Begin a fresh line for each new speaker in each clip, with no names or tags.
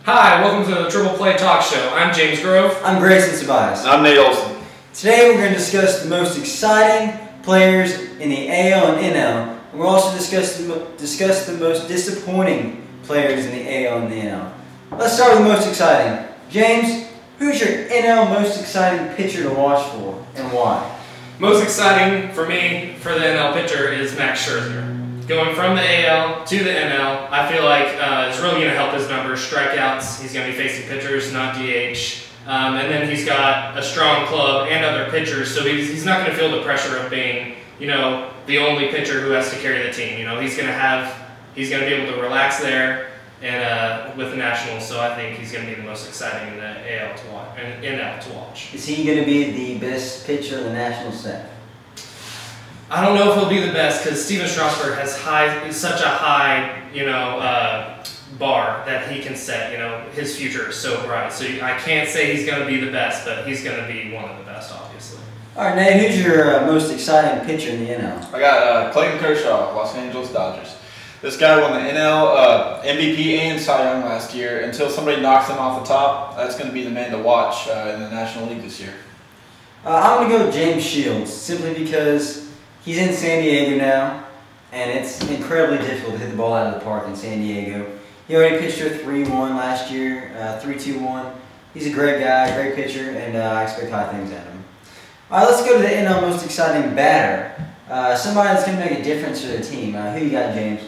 Hi, welcome to the Triple Play Talk Show. I'm James Grove.
I'm Grayson, CeBallos.
I'm Nate Olsen.
Today we're going to discuss the most exciting players in the AL and NL. And we'll also discuss the most disappointing players in the AL and the NL. Let's start with the most exciting. James, who's your NL most exciting pitcher to watch for and why?
Most exciting for me for the NL pitcher is Max Scherzer. Going from the AL to the NL, I feel like it's really going to help his numbers, strikeouts. He's going to be facing pitchers, not DH. And then he's got a strong club and other pitchers, so he's not going to feel the pressure of being, the only pitcher who has to carry the team. He's going to be able to relax there and with the Nationals. So I think he's going to be the most exciting in the AL to watch and NL to watch.
Is he going to be the best pitcher in the National staff?
I don't know if he'll be the best because Steven Strasburg has such a high, bar that he can set. His future is so bright. So I can't say he's going to be the best, but he's going to be one of the best, obviously.
All right, Nate, who's your most exciting pitcher in the NL?
I got Clayton Kershaw, Los Angeles Dodgers. This guy won the NL MVP and Cy Young last year. Until somebody knocks him off the top, that's going to be the man to watch in the National League this year.
I'm going to go with James Shields, simply because he's in San Diego now, and it's incredibly difficult to hit the ball out of the park in San Diego. He already pitched her 3-1 last year, 3-2-1. He's a great guy, great pitcher, and I expect high things out of him. All right, let's go to the NL most exciting batter. Somebody that's going to make a difference for their team. Who you got, James?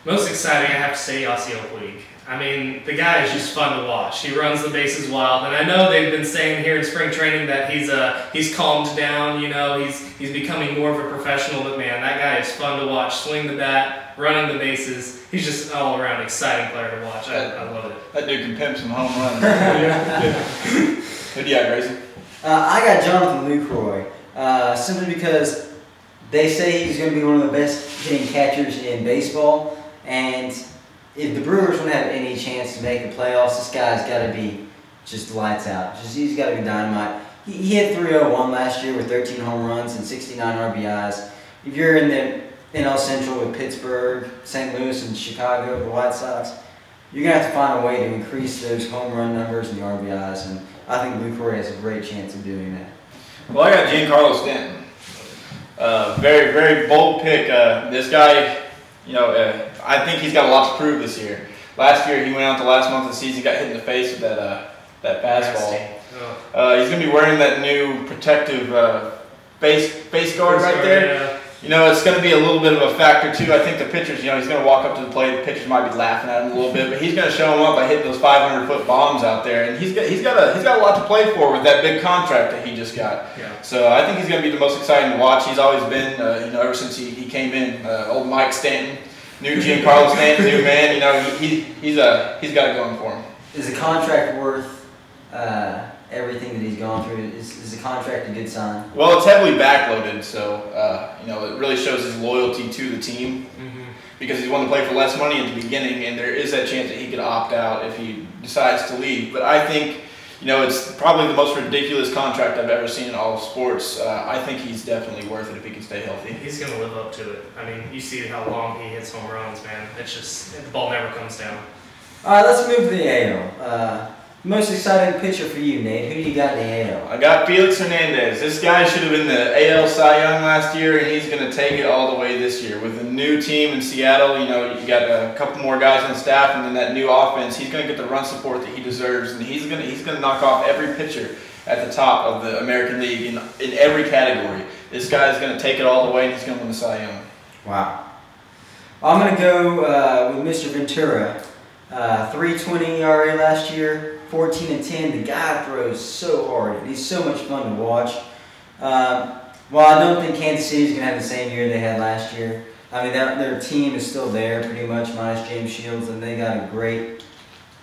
Most exciting, I have to say, Yasiel Puig. I mean, the guy is just fun to watch. He runs the bases wild, and I know they've been saying here in spring training that he's calmed down. He's becoming more of a professional. But man, that guy is fun to watch. Swing the bat, running the bases. He's just an all-around exciting player to watch. I love it.
That dude can pimp some home runs. Who do you got, Grayson?
I got Jonathan Lucroy, simply because they say he's going to be one of the best hitting catchers in baseball, and if the Brewers want to have any chance to make the playoffs, this guy's got to be just lights out. He's got to be dynamite. He hit .301 last year with 13 home runs and 69 RBIs. If you're in the NL Central with Pittsburgh, St. Louis, and Chicago, the White Sox, you're going to have to find a way to increase those home run numbers and the RBIs, and I think Lucroy has a great chance of doing that.
Well, I got Giancarlo Stanton. Very, very bold pick. This guy, I think he's got a lot to prove this year. Last year, he went out the last month of the season, got hit in the face with that fastball. He's going to be wearing that new protective face guard right there.
Yeah.
It's going to be a little bit of a factor too. I think the pitchers, he's going to walk up to the plate. The pitchers might be laughing at him a little bit, but he's going to show him up by hitting those 500-foot bombs out there. And he's got a lot to play for with that big contract that he just got.
Yeah.
So I think he's going to be the most exciting to watch. He's always been, ever since he came in. Old Mike Stanton, new Giancarlo Stanton, new man. He's got it going for him.
Is the contract worth everything that he's gone through? Is the contract a good sign?
Well, it's heavily backloaded, so it really shows his loyalty to the team because he's wanting to play for less money at the beginning, and there is that chance that he could opt out if he decides to leave. But I think, it's probably the most ridiculous contract I've ever seen in all of sports. I think he's definitely worth it if he can stay healthy.
He's going to live up to it. I mean, you see how long he hits home runs, man. It's just, the ball never comes down.
All right, let's move to the AL. Most exciting pitcher for you, Nate. Who do you got in the AL?
I got Felix Hernandez. This guy should have been the AL Cy Young last year, and he's going to take it all the way this year. With a new team in Seattle, you got a couple more guys on staff, and then that new offense, he's going to get the run support that he deserves, and he's going to knock off every pitcher at the top of the American League in every category. This guy is going to take it all the way, and he's going to win the Cy Young.
Wow. I'm going to go with Mr. Ventura. 3.20 ERA last year, 14-10. The guy throws so hard, and he's so much fun to watch. While I don't think Kansas City's going to have the same year they had last year, I mean, their team is still there pretty much, minus James Shields, and they got a great,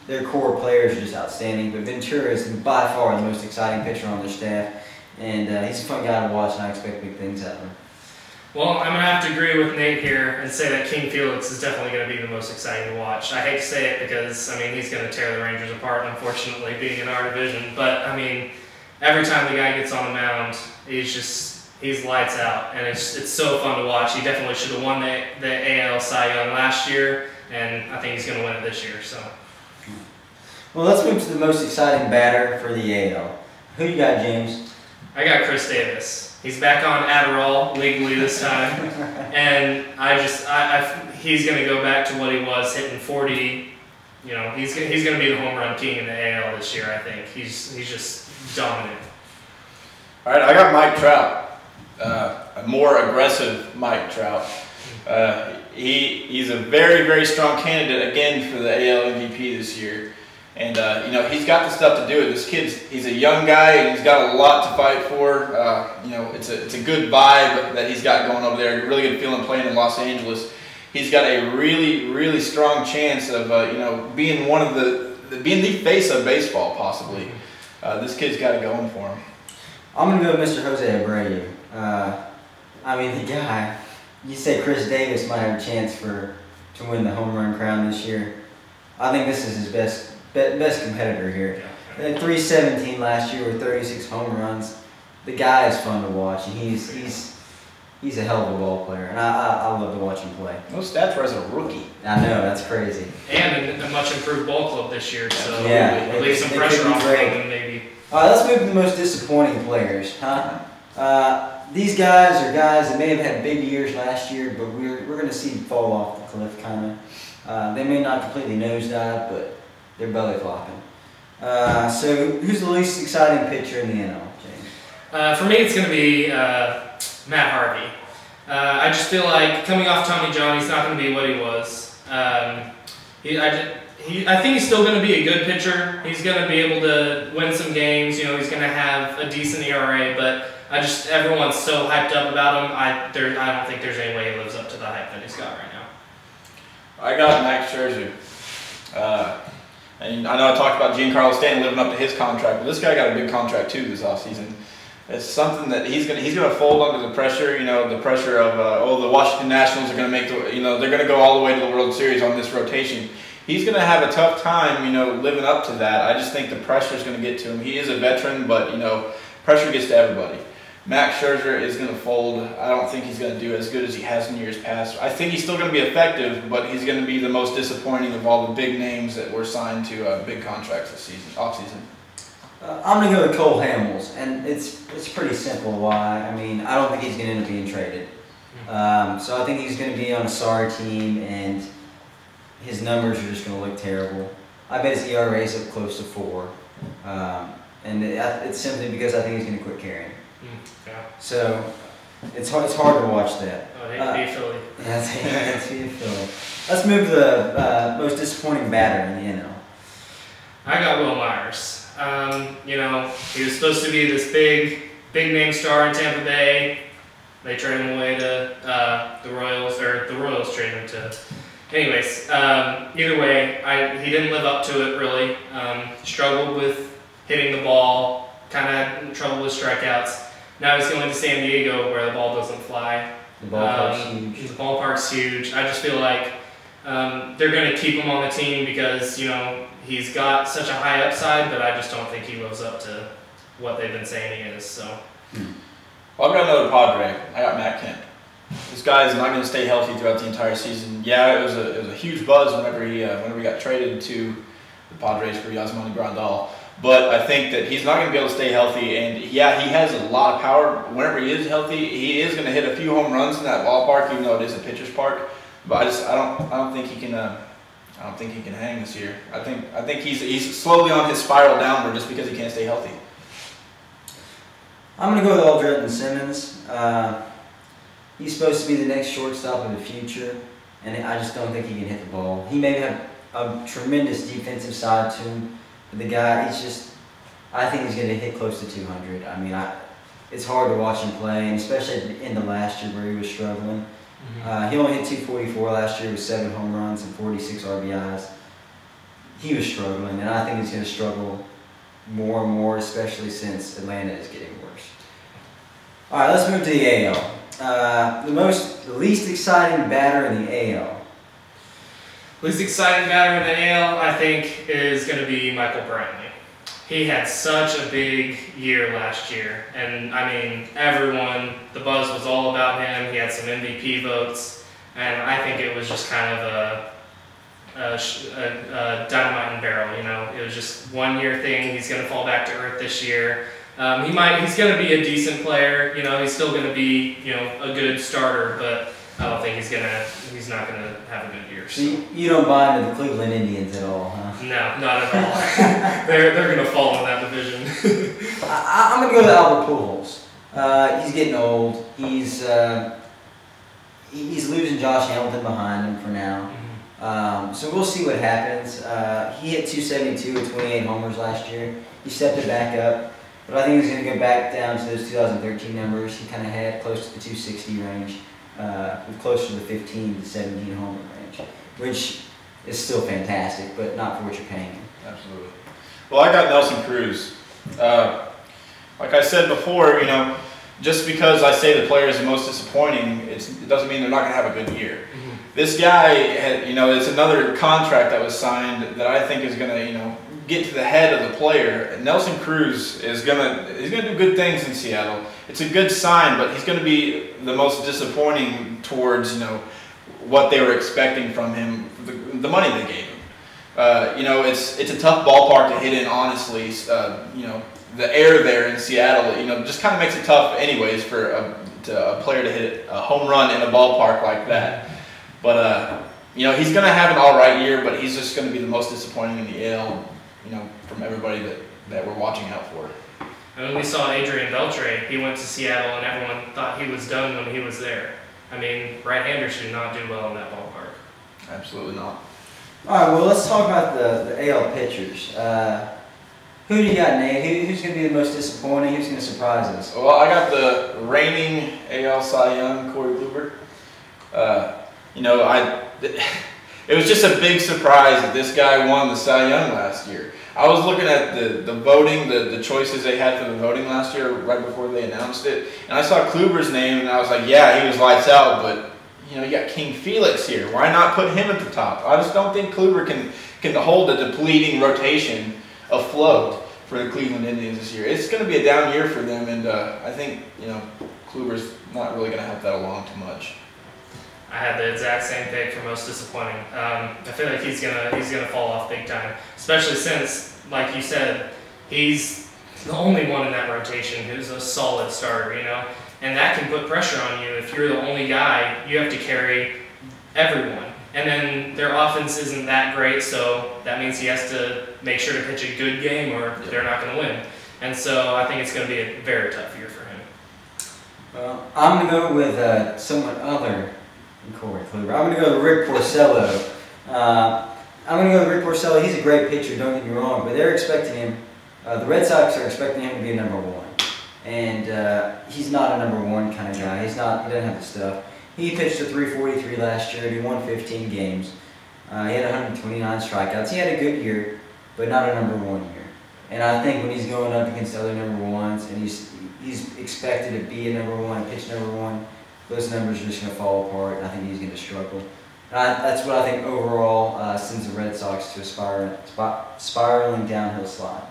their core players are just outstanding. But Ventura is by far the most exciting pitcher on their staff, and he's a fun guy to watch, and I expect big things out of him.
Well, I'm going to have to agree with Nate here and say that King Felix is definitely going to be the most exciting to watch. I hate to say it because, he's going to tear the Rangers apart, unfortunately, being in our division. But, every time the guy gets on the mound, he's lights out, and it's so fun to watch. He definitely should have won the AL Cy Young last year, and I think he's going to win it this year. So.
Well, let's move to the most exciting batter for the AL. Who you got, James?
I got Chris Davis. He's back on Adderall legally this time, and he's going to go back to what he was, hitting 40. You know, he's going to be the home run king in the AL this year. I think he's just dominant.
All right, I got Mike Trout, a more aggressive Mike Trout. He's a very, very strong candidate again for the AL MVP this year. And, you know, he's got the stuff to do it. This he's a young guy, and he's got a lot to fight for. You know, it's a good vibe that he's got going over there. Really good feeling playing in Los Angeles. He's got a really, really strong chance of, you know, being being the face of baseball, possibly. This kid's got it going for him.
I'm going to go with Mr. Jose Abreu. I mean, the guy, you say Chris Davis might have a chance to win the home run crown this year. I think this is his best competitor here. He had 317 last year with 36 home runs. The guy is fun to watch, and he's a hell of a ball player, and I love to watch him play.
Those stats were as a rookie.
I know, that's crazy.
And a much improved ball club this year, so
yeah,
relieve some pressure off of him maybe.
All right, let's move to the most disappointing players, these guys are guys that may have had big years last year, but we're going to see them fall off the cliff, kind of. They may not completely nosedive, but they're belly flopping. So who's the least exciting pitcher in the NL, James?
For me, it's going to be Matt Harvey. I just feel like coming off Tommy John, he's not going to be what he was. I think he's still going to be a good pitcher. He's going to be able to win some games. You know, he's going to have a decent ERA, but everyone's so hyped up about him. I don't think there's any way he lives up to the hype that he's got right now.
I got Max Scherzer. And I know I talked about Giancarlo Stanton living up to his contract, but this guy got a big contract too this offseason. It's something that he's gonna fold under the pressure. You know, the pressure of the Washington Nationals are gonna make they're gonna go all the way to the World Series on this rotation. He's gonna have a tough time, you know, living up to that. I just think the pressure is gonna get to him. He is a veteran, but you know, pressure gets to everybody. Max Scherzer is going to fold. I don't think he's going to do as good as he has in years past. I think he's still going to be effective, but he's going to be the most disappointing of all the big names that were signed to big contracts this offseason.
I'm going to go with Cole Hamels, and it's pretty simple why. I mean, I don't think he's going to end up being traded. So I think he's going to be on a sorry team, and his numbers are just going to look terrible. I bet his ERA is up close to 4. And it's simply because I think he's going to quit carrying.
Yeah.
So it's hard to watch that.
Oh, I hate to be Philly.
Yeah, that's Philly. Let's move to the most disappointing batter in the NL.
I got Will Myers. You know, he was supposed to be this big name star in Tampa Bay. They traded him away to the Royals, or the Royals traded him to. Anyways, either way, he didn't live up to it really. Struggled with hitting the ball, kind of had trouble with strikeouts. Now he's going to San Diego where the ball doesn't fly.
The ballpark's huge.
The ballpark's huge. I just feel like they're going to keep him on the team because, you know, he's got such a high upside, but I just don't think he lives up to what they've been saying he is. So.
Well, I've got another Padre. I got Matt Kemp. This guy is not going to stay healthy throughout the entire season. Yeah, it was a huge buzz whenever he got traded to the Padres for Yasmani Grandal. But I think that he's not going to be able to stay healthy, and yeah, he has a lot of power. Whenever he is healthy, he is going to hit a few home runs in that ballpark, even though it is a pitcher's park. But I don't think he can. I don't think he can hang this year. I think he's slowly on his spiral downward just because he can't stay healthy.
I'm going to go with Aldredden Simmons. He's supposed to be the next shortstop of the future, and I just don't think he can hit the ball. He may have a tremendous defensive side to him. The guy, I think he's going to hit close to 200. I mean, it's hard to watch him play, and especially at the end of last year where he was struggling. He only hit 244 last year with 7 home runs and 46 RBIs. He was struggling, and I think he's going to struggle more and more, especially since Atlanta is getting worse. All right, let's move to the AL. The least exciting batter in the AL.
Least exciting batter in the AL, I think, is going to be Michael Brantley. He had such a big year last year, and I mean, the buzz was all about him. He had some MVP votes, and I think it was just kind of dynamite and barrel. You know, it was just 1 year thing. He's going to fall back to earth this year. He's going to be a decent player. You know, he's still going to be, you know, a good starter, but I don't think he's not gonna have a good year. So.
You don't buy into the Cleveland Indians at all, huh?
No, not at all. they're gonna fall in that division.
I'm gonna go with Albert Pujols. He's getting old. He's losing Josh Hamilton behind him for now.
Mm-hmm.
So we'll see what happens. He hit 272 with 28 homers last year. He stepped it back up, but I think he's gonna go back down to those 2013 numbers he kind of had, close to the 260 range. With closer to the 15 to 17 homer range, which is still fantastic, but not for what you're paying him.
Absolutely. Well, I got Nelson Cruz. Like I said before, you know, just because I say the player is the most disappointing, it doesn't mean they're not going to have a good year.
Mm-hmm.
This guy, you know, it's another contract that was signed that I think is going to, you know, get to the head of the player. Nelson Cruz he's gonna do good things in Seattle. It's a good sign, but he's gonna be the most disappointing towards, you know, what they were expecting from him, the money they gave him. You know, it's a tough ballpark to hit in, honestly. You know, the air there in Seattle, you know, just kind of makes it tough anyways for a player to hit a home run in a ballpark like that. But you know, he's gonna have an all right year, but he's just gonna be the most disappointing in the AL. You know, from everybody that we're watching out for.
And when we saw Adrian Beltre, he went to Seattle and everyone thought he was done when he was there. I mean, right-handers should not do well in that ballpark.
Absolutely not.
All right, well, let's talk about the AL pitchers. Who do you got, Nate? Who's going to be the most disappointing? Who's going to surprise us?
Well, I got the reigning AL Cy Young, Corey Kluber. You know, it was just a big surprise that this guy won the Cy Young last year. I was looking at the voting, the choices they had for the voting last year right before they announced it, and I saw Kluber's name, and I was like, yeah, he was lights out, but you know, you got King Felix here. Why not put him at the top? I just don't think Kluber can hold a depleting rotation afloat for the Cleveland Indians this year. It's going to be a down year for them, and I think, you know, Kluber's not really going to help that along too much.
I had the exact same pick for most disappointing. I feel like he's gonna fall off big time, especially since, like you said, he's the only one in that rotation who's a solid starter, you know, and that can put pressure on you. If you're the only guy, you have to carry everyone, and then their offense isn't that great, so that means he has to make sure to pitch a good game, or they're not going to win. And so I think it's going to be a very tough year for him.
Well, I'm going to go with someone other. Corey Kluber. I'm going to go with Rick Porcello. I'm going to go with Rick Porcello. He's a great pitcher, don't get me wrong, but they're expecting him. The Red Sox are expecting him to be a number one, and he's not a number one kind of guy. He doesn't have the stuff. He pitched a 343 last year. He won 15 games. He had 129 strikeouts. He had a good year, but not a number one year. And I think when he's going up against other number ones, and he's expected to be a number one, pitch number one, those numbers are just going to fall apart, and I think he's going to struggle. That's what I think overall sends the Red Sox to a spiraling downhill slide.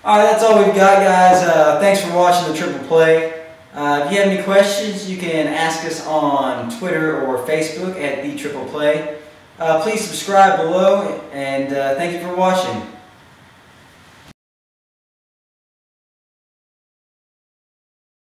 All right, that's all we've got, guys. Thanks for watching the Triple Play. If you have any questions, you can ask us on Twitter or Facebook at The Triple Play. Please subscribe below, and thank you for watching.